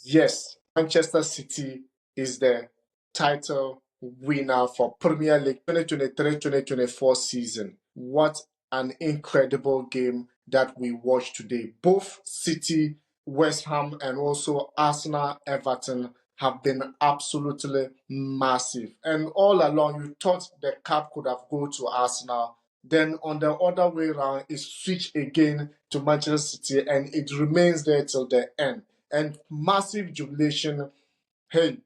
Yes, Manchester City is the title winner for Premier League 2023-2024 season. What an incredible game that we watched today. Both City, West Ham, and also Arsenal, Everton have been absolutely massive. And all along, you thought the cup could have gone to Arsenal. Then on the other way around, it switched again to Manchester City, and it remains there till the end. And massive jubilation. Hey,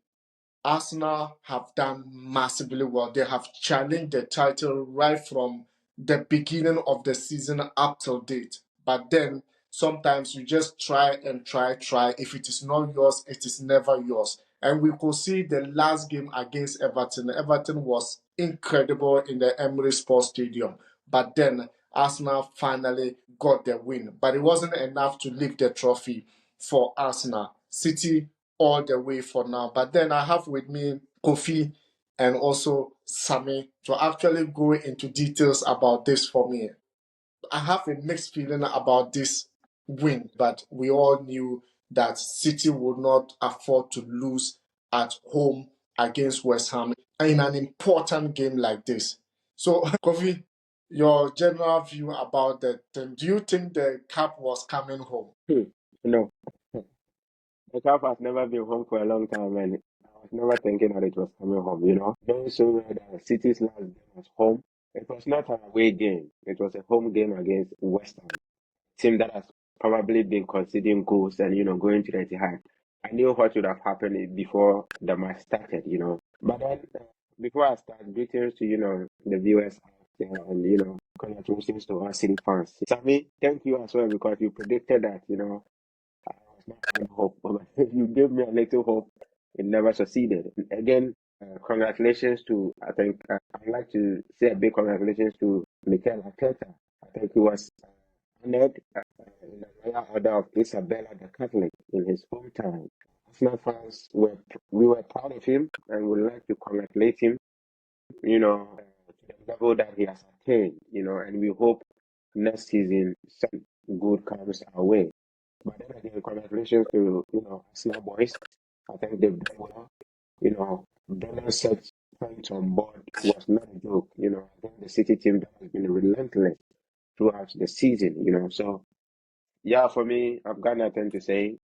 Arsenal have done massively well. They have challenged the title right from the beginning of the season up till date. But then sometimes you just try and try. If it is not yours, it is never yours. And we could see the last game against Everton. Everton was incredible in the Emirates Sports Stadium. But then Arsenal finally got the win. But it wasn't enough to lift the trophy for Arsenal. City all the way for now. But then I have with me Kofi and also Sammy to actually go into details about this for me. I have a mixed feeling about this win, but we all knew that City would not afford to lose at home against West Ham in an important game like this. So, Kofi, your general view about the team. Do you think the cup was coming home? No, the cup has never been home for a long time, and I was never thinking that it was coming home. Knowing so well that City's last game was home, it was not an away game. It was a home game against West Ham, team that has probably been conceding goals and going to the Etihad. I knew what would have happened before the match started. But then, before I start, greetings to the viewers out there, and congratulations to our City fans. Sammy, thank you as well because you predicted that. I was not having hope, but you gave me a little hope. It never succeeded. Again, congratulations to, I think, I'd like to say a big congratulations to Mikel Arteta. I think he was honored in the royal order of Isabella the Catholic in his hometown. Arsenal fans we were proud of him and would like to congratulate him, to the level that he has attained, and we hope next season some good comes our way. But then again, congratulations to Arsenal boys. I think they've done well. Brennan set points on board was not a joke. I think the City team that has been relentless throughout the season. So yeah, for me, I've got nothing to say.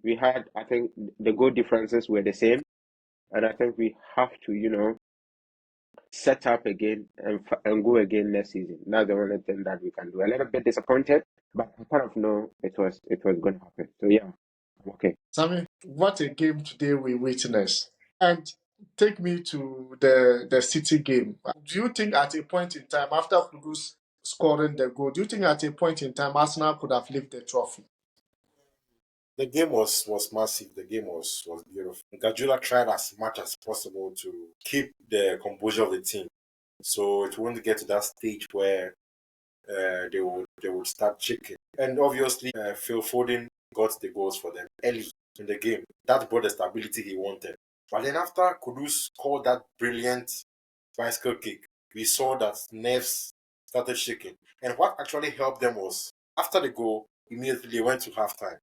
I think the goal differences were the same, and I think we have to, set up again and go again next season. That's the only thing that we can do. A little bit disappointed, but I kind of know it was going to happen. So yeah, I'm okay. Sammy, what a game today we witnessed. And take me to the City game. Do you think at a point in time, after Kudus scoring the goal, do you think at a point in time Arsenal could have lifted the trophy? The game was massive. The game was beautiful. Guardiola tried as much as possible to keep the composure of the team, so it won't get to that stage where they would start chicken. And obviously, Phil Foden got the goals for them early in the game. That brought the stability he wanted. But then after Kudus scored that brilliant bicycle kick, we saw that nerves started shaking. And what actually helped them was after the goal, immediately they went to halftime.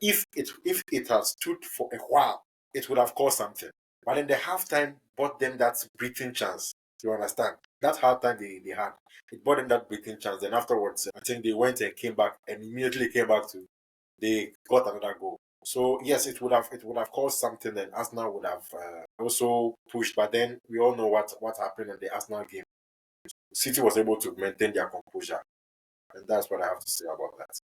If it had stood for a while, it would have caused something. But in the halftime bought them that breathing chance. You understand? That halftime they had, it bought them that breathing chance. Then afterwards, I think they went and came back and immediately came back to they got another goal. So yes, it would have caused something. Then Arsenal would have also pushed. But then we all know what happened in the Arsenal game. City was able to maintain their composure, and that's what I have to say about that.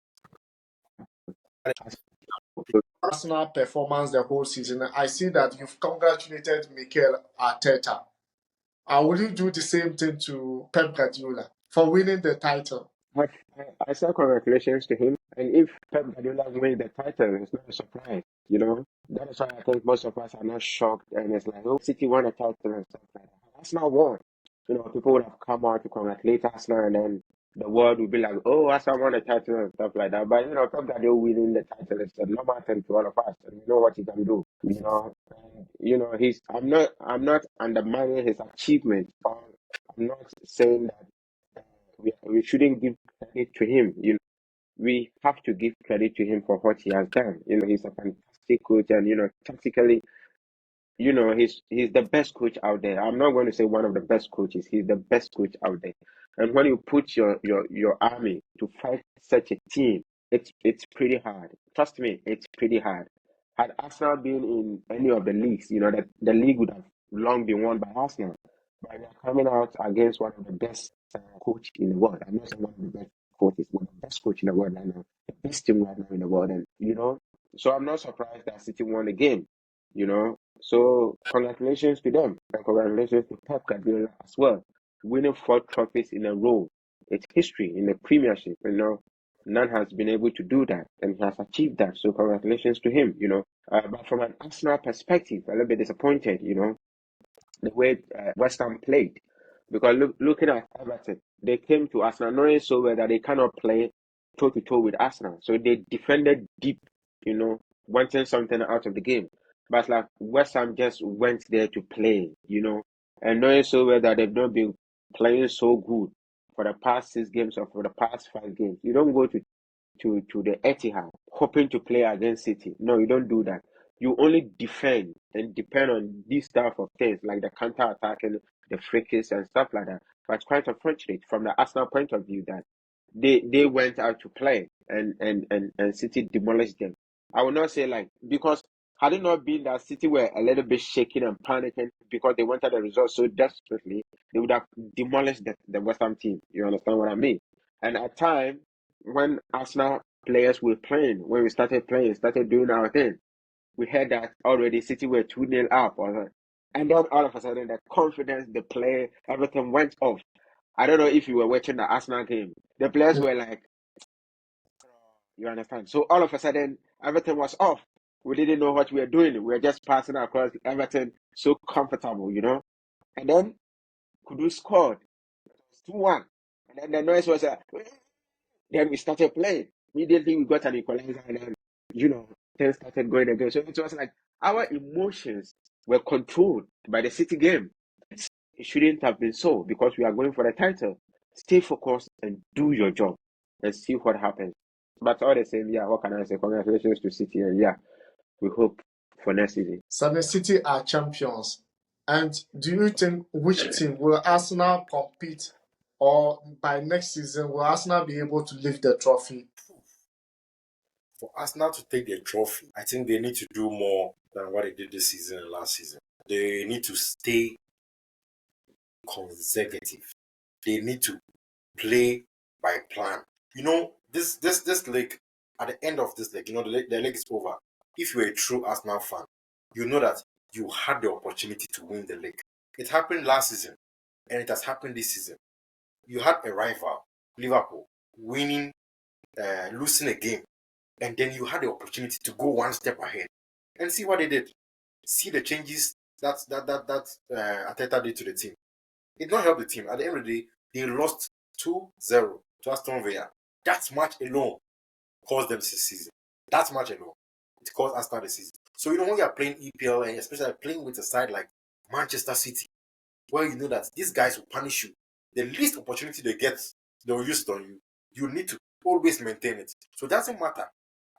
Arsenal performance the whole season. I see that you've congratulated Mikel Arteta. Will you do the same thing to Pep Guardiola for winning the title? I say congratulations to him. And if Pep Guardiola wins the title, it's not a surprise. That is why I think most of us are not shocked. And it's like, oh, City won a title and stuff like that. Arsenal won. People would have come out to congratulate Arsenal, and then the world would be like, oh, Arsenal won a title and stuff like that. But, Pep Guardiola winning the title is a normal thing to all of us. And we know what he can do. I'm not undermining his achievement. Or I'm not saying that we shouldn't give credit to him. we have to give credit to him for what he has done. He's a fantastic coach, and tactically, he's the best coach out there. I'm not going to say one of the best coaches. He's the best coach out there. And when you put your army to fight such a team, it's pretty hard. Trust me, it's pretty hard. Had Arsenal been in any of the leagues, that the league would have long been won by Arsenal. But they're coming out against one of the best coach in the world. I'm not saying one of the best coaches, one of the best coach in the world right now, the best team right now in the world, and so I'm not surprised that City won the game. So congratulations to them, and congratulations to Pep Guardiola as well, winning 4 trophies in a row. It's history in the Premiership. None has been able to do that, and he has achieved that. So congratulations to him. But from an Arsenal perspective, a little bit disappointed. The way West Ham played, because looking at Everton, they came to Arsenal knowing so well that they cannot play toe to toe with Arsenal, so they defended deep. Wanting something out of the game. But like West Ham just went there to play, and knowing so well that they've not been playing so good for the past 6 games or for the past 5 games. You don't go to the Etihad hoping to play against City. No, you don't do that. You only defend and depend on these type of things like the counter attack and the free kicks and stuff like that. But it's quite unfortunate from the Arsenal point of view that they went out to play and City demolished them. I would not say because had it not been that City were a little bit shaking and panicking because they wanted the result so desperately, they would have demolished the West Ham team. You understand what I mean? And at time when Arsenal players were playing, when we started playing, started doing our thing, we heard that already City were 2-0 up, and then all of a sudden the confidence, the play, everything went off. I don't know if you were watching the Arsenal game. The players were like, you understand? So all of a sudden, everything was off. We didn't know what we were doing. We were just passing across everything so comfortable. And then Kudu scored 2-1. And then the noise was, then we started playing. Immediately we got an equalizer, and then, things started going again. So it was like our emotions were controlled by the City game. It shouldn't have been so because we are going for the title. Stay focused and do your job and see what happens. But all the same, yeah, what can I say? Congratulations to City, and yeah, we hope for next season. Suddenly, City are champions. And do you think which team will Arsenal compete, or by next season will Arsenal be able to lift the trophy? For Arsenal to take the trophy, I think they need to do more than what they did this season and last season. They need to stay consecutive. They need to play by plan. This league, at the end of this league, the league is over. If you're a true Arsenal fan, you know that you had the opportunity to win the league. It happened last season, and it has happened this season. You had a rival, Liverpool, losing a game, and then you had the opportunity to go one step ahead and see what they did. See the changes that Arteta did to the team. It did not help the team. At the end of the day, they lost 2-0 to Aston Villa. That match alone caused them this season. That match alone, it caused Arsenal the season. So when you are playing EPL, and especially playing with a side like Manchester City, where you know that these guys will punish you, the least opportunity they get, they will use it on you. You need to always maintain it. So it doesn't matter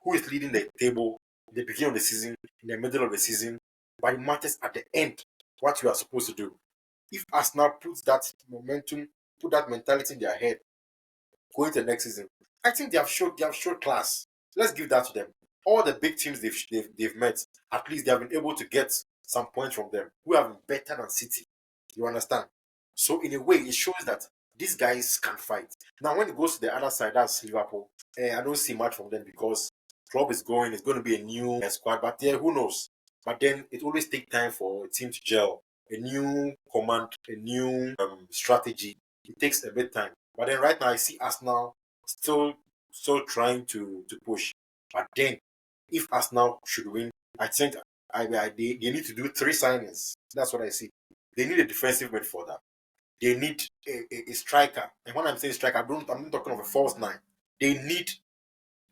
who is leading the table in the beginning of the season, in the middle of the season, but it matters at the end what you are supposed to do. If Arsenal puts that momentum, put that mentality in their head, going to the next season, I think they have showed class. Let's give that to them. All the big teams they've met, at least they have been able to get some points from them. We have been better than City. You understand? So in a way, it shows that these guys can fight. Now, when it goes to the other side, that's Liverpool. I don't see much from them because club is going. It's going to be a new squad, but yeah, who knows? But then it always takes time for a team to gel. A new command, a new strategy. It takes a bit time. But then right now, I see Arsenal still trying to push. But then, if Arsenal should win, I think they need to do 3 signings. That's what I see. They need a defensive midfielder. They need a striker. And when I'm saying striker, I'm not talking of a false nine. They need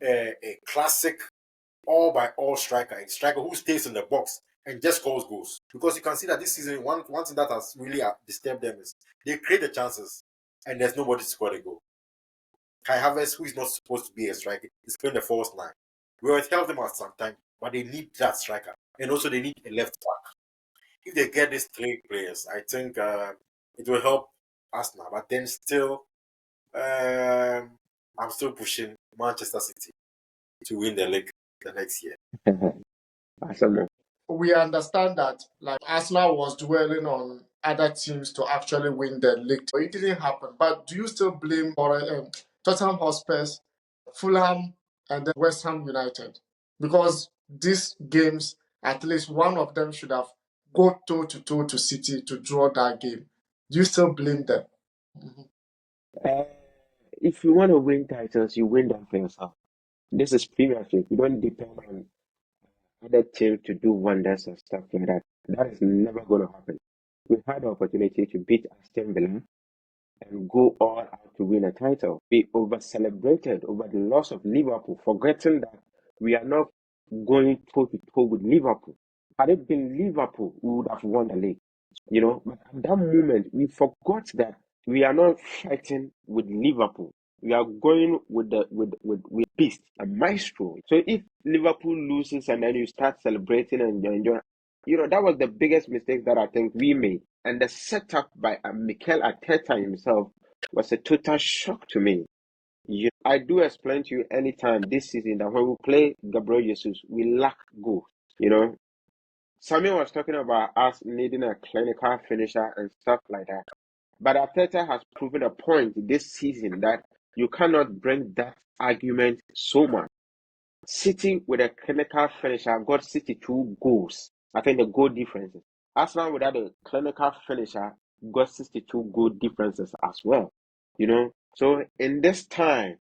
a classic all by all striker, a striker who stays in the box and just scores goals. Because you can see that this season, one thing that has really disturbed them is they create the chances and there's nobody to score a goal. Kai Havertz, who is not supposed to be a striker, is playing the false line. We will tell them at some time, but they need that striker. And also they need a left back. If they get these three players, I think it will help Arsenal. But then still, I'm still pushing Manchester City to win the league the next year. Awesome. We understand that like Arsenal was dwelling on other teams to actually win the league. It didn't happen. But do you still blame for Tottenham Hotspurs, Fulham, and then West Ham United? Because these games, at least one of them should have go toe to toe to City to draw that game. Do you still blame them? Uh, if you want to win titles, you win them for yourself. This is Premier League. You don't depend on other teams to do wonders and stuff like that. That is never going to happen. We had the opportunity to beat Aston Villa and go all out to win a title. We over celebrated over the loss of Liverpool, forgetting that we are not going toe to toe with Liverpool. Had it been Liverpool, we would have won the league. But at that moment, we forgot that we are not fighting with Liverpool. We are going with Beast, a maestro. So if Liverpool loses and then you start celebrating and enjoy, that was the biggest mistake that I think we made. And the setup by Mikel Arteta himself was a total shock to me. I do explain to you anytime this season that when we play Gabriel Jesus, we lack goals. Samuel was talking about us needing a clinical finisher and stuff like that. But Arteta has proven a point this season that you cannot bring that argument so much. City with a clinical finisher got City 2 goals. I think the goal differences. Arsenal without a clinical finisher got 62 goal differences as well. So in this time,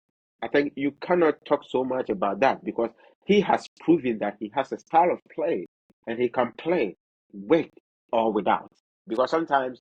I think you cannot talk so much about that because he has proven that he has a style of play and he can play with or without. Because sometimes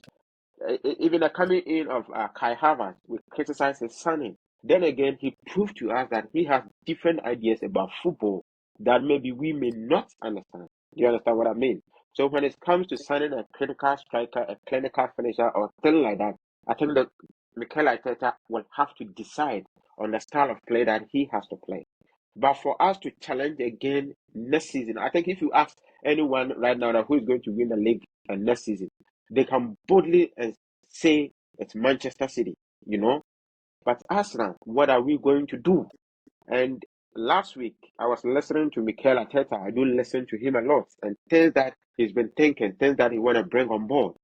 even the coming in of Kai Havertz, we criticize his signing. Then again, he proved to us that he has different ideas about football that maybe we may not understand. Do you understand what I mean? So when it comes to signing a clinical striker, a clinical finisher, or thing like that, I think that Mikel Arteta will have to decide on the style of play that he has to play. But for us to challenge again next season, I think if you ask anyone right now that who is going to win the league next season, they can boldly say it's Manchester City, But Arsenal, what are we going to do? And last week, I was listening to Mikel Arteta. I do listen to him a lot and things that he's been thinking, things that he want to bring on board.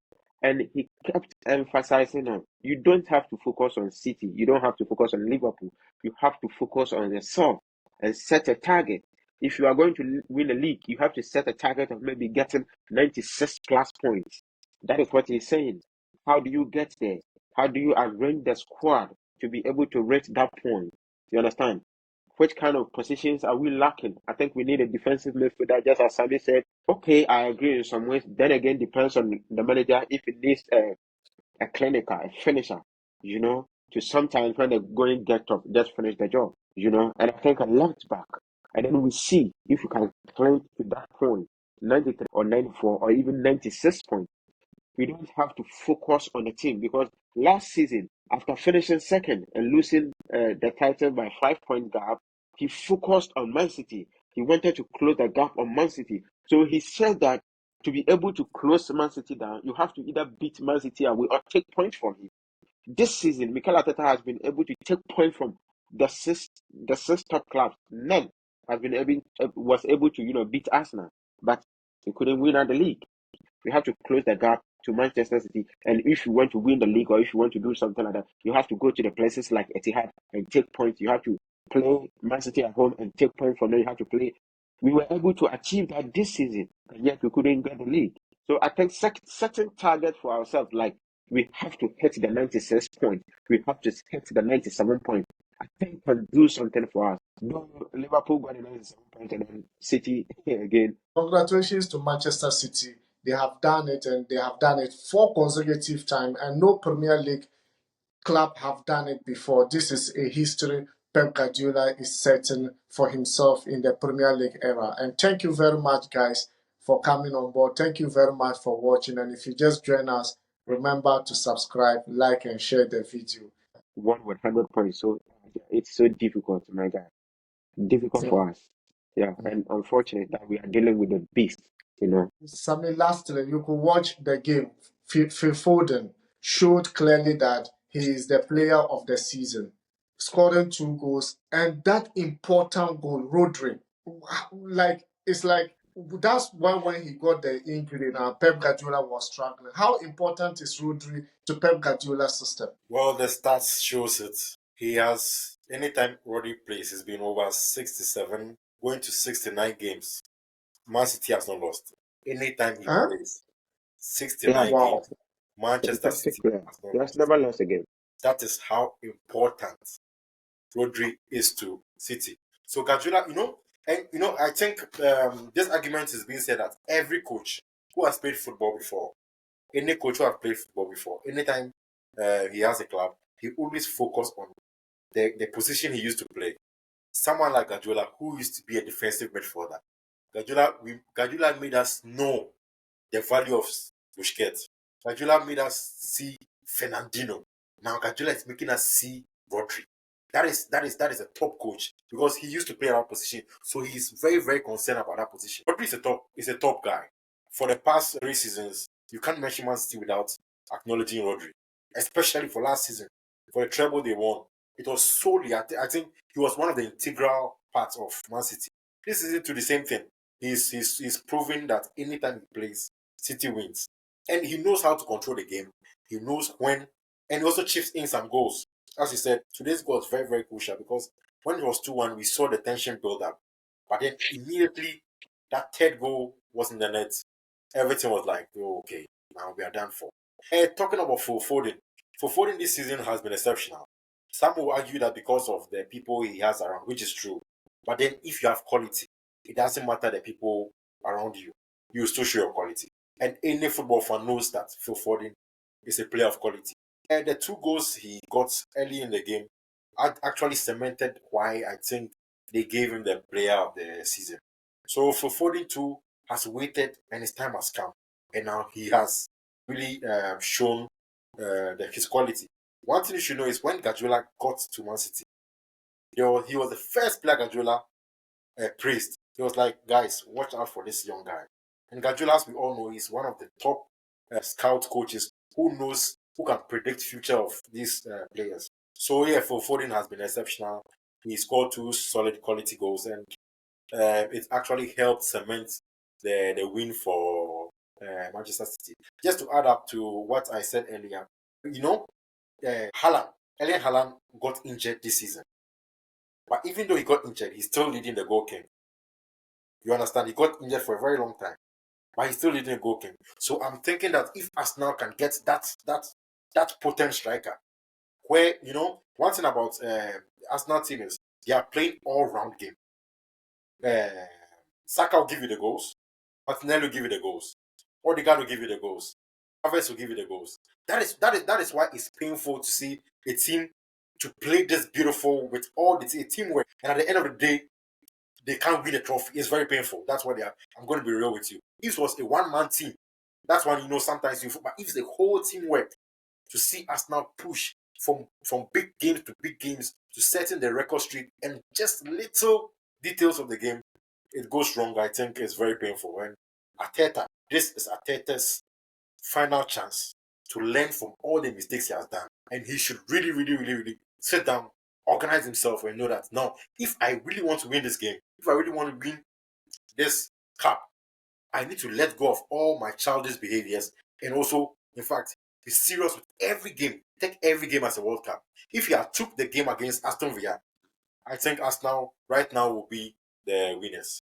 And he kept emphasizing on you don't have to focus on City. You don't have to focus on Liverpool. You have to focus on yourself and set a target. If you are going to win a league, you have to set a target of maybe getting 96 plus points. That is what he's saying. How do you get there? How do you arrange the squad to be able to reach that point? You understand? Which kind of positions are we lacking? I think we need a defensive midfielder, just as Sammy said. Okay, I agree in some ways. Then again, depends on the manager if it needs a clinical, a finisher, to sometimes when the going get tough, just finish the job, And I think a left back. And then we see if you can climb to that point, 93 or 94 or even 96 points. We don't have to focus on the team because last season, after finishing second and losing the title by 5-point gap, he focused on Man City. He wanted to close the gap on Man City. So he said that to be able to close Man City down, you have to either beat Man City away or take points from him. This season, Mikel Arteta has been able to take points from the six top clubs. None was able to beat Arsenal, but he couldn't win at the league. We have to close the gap to Manchester City. And if you want to win the league or if you want to do something like that, you have to go to the places like Etihad and take points. You have to play Man City at home and take points from there. You have to play. We were able to achieve that this season, and yet we couldn't get the league. So I think certain target for ourselves, like we have to hit the 96 points. We have to hit the 97 points. I think can do something for us. Though Liverpool got the 97 points and then City again. Congratulations to Manchester City. They have done it and they have done it 4 consecutive times and no Premier League club have done it before. This is a history Pep Guardiola is setting for himself in the Premier League era. And thank you very much, guys, for coming on board. Thank you very much for watching. And if you just join us, remember to subscribe, like, and share the video. One with 100 points. So It's so difficult, my guy. Difficult for us. Yeah, and unfortunate that we are dealing with a beast, you know. Sammy, lastly, you could watch the game. Phil Foden showed clearly that he is the player of the season, scoring 2 goals, and that important goal, Rodri. It's like that's why when he got the injury, now Pep Guardiola was struggling. How important is Rodri to Pep Guardiola's system? Well, the stats shows it. He has anytime Rodri plays, he's been over 67, going to 69 games. Man City has not lost. Anytime he Huh? plays, Yeah, 69 Wow. games, Manchester fantastic City player. has not He has lost. never lost a game. That is how important Rodri is to City. So Guardiola, I think this argument is being said that every coach who has played football before, any coach who has played football before, anytime he has a club, he always focus on the position he used to play. Someone like Guardiola, who used to be a defensive midfielder, Guardiola made us know the value of Busquets. Guardiola made us see Fernandinho. Now Guardiola is making us see Rodri. That is a top coach because he used to play that position, so he's very very concerned about that position. Rodri is a top guy. For the past 3 seasons, you can't mention Man City without acknowledging Rodri, especially for last season for the treble they won. It was solely I think he was one of the integral parts of Man City. This is to the same thing. He's proving that anytime he plays, City wins. And he knows how to control the game. He knows when, and he also chips in some goals. As you said, today's goal is very, very crucial because when it was 2-1, we saw the tension build up. But then immediately, that third goal was in the net. Everything was like, oh, okay, now we are done for. And talking about Phil Foden this season has been exceptional. Some will argue that because of the people he has around, which is true. But then if you have quality, it doesn't matter the people around you. You still show your quality. And any football fan knows that Phil Foden is a player of quality. And the 2 goals he got early in the game actually cemented why I think they gave him the player of the season. So Phil Foden too has waited and his time has come. And now he has really shown his quality. One thing you should know is when Guardiola got to Man City, he was the first player Guardiola praised. He was like, guys, watch out for this young guy. And Guardiola, as we all know, is one of the top scout coaches who can predict future of these players. So yeah, Phil Foden has been exceptional. He scored 2 solid quality goals, and it actually helped cement the win for Manchester City. Just to add up to what I said earlier, you know, Haaland, Erling Haaland got injured this season, but even though he got injured, he's still leading the goal king. You understand? He got injured for a very long time, but he's still leading the goal king. So I'm thinking that if Arsenal can get that potent striker, where one thing about Arsenal team is they are playing all round game. Uh, Saka will give you the goals. Martinelli will give you the goals. Odegaard will give you the goals. Havertz will give you the goals. That is why it's painful to see a team to play this beautiful with all the teamwork, and at the end of the day, they can't win a trophy. It's very painful. That's what they are. I'm going to be real with you. If it was a one-man team, that's when sometimes you. But if it's a whole teamwork, to see us now push from big games to big games to setting the record streak and just little details of the game, it goes wrong. I think it's very painful. And this is Arteta's final chance to learn from all the mistakes he has done, and he should really, really, really, really sit down, organize himself, and know that now, if I really want to win this game, if I really want to win this cup, I need to let go of all my childish behaviors and also, in fact, be serious with every game. Take every game as a World Cup. If you had took the game against Aston Villa, I think Arsenal right now will be the winners.